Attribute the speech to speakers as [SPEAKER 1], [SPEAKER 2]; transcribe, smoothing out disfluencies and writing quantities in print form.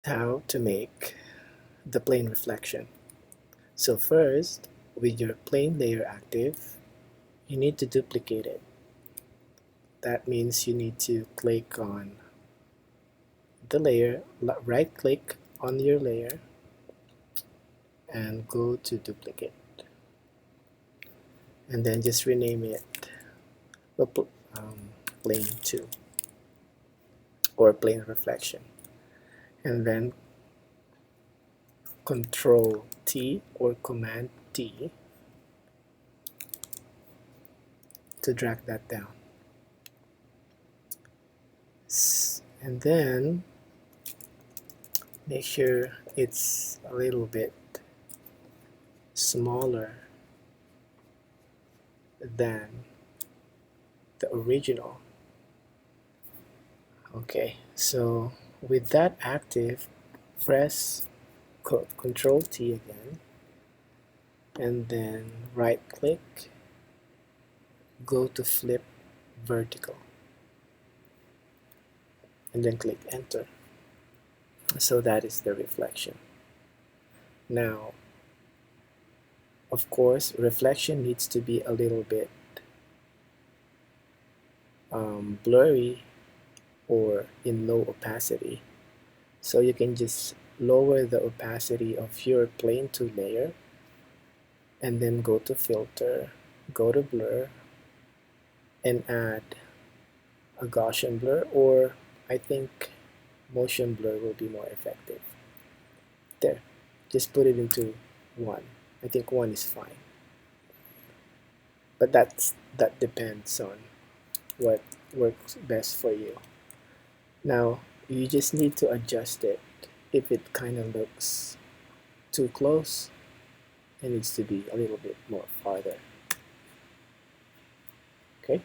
[SPEAKER 1] How to make the plane reflection. So first, with your plane layer active, you need to duplicate it. That means you need to click on the layer, right click on your layer and go to duplicate, and then just rename it plane 2 or plane reflection, and then Control T or Command T to drag that down. And then make sure it's a little bit smaller than the original. Okay, so with that active, press Control T again, and then right click, go to flip vertical, and then click enter. So that is the reflection. Now, of course, reflection needs to be a little bit blurry or in low opacity. So you can just lower the opacity of your plane 2 layer and then go to filter, go to blur, and add a Gaussian blur, or I think motion blur will be more effective. There, just put it into 1. I think 1 is fine. But that depends on what works best for you. Now, you just need to adjust it. If it kind of looks too close, it needs to be a little bit more farther. Okay?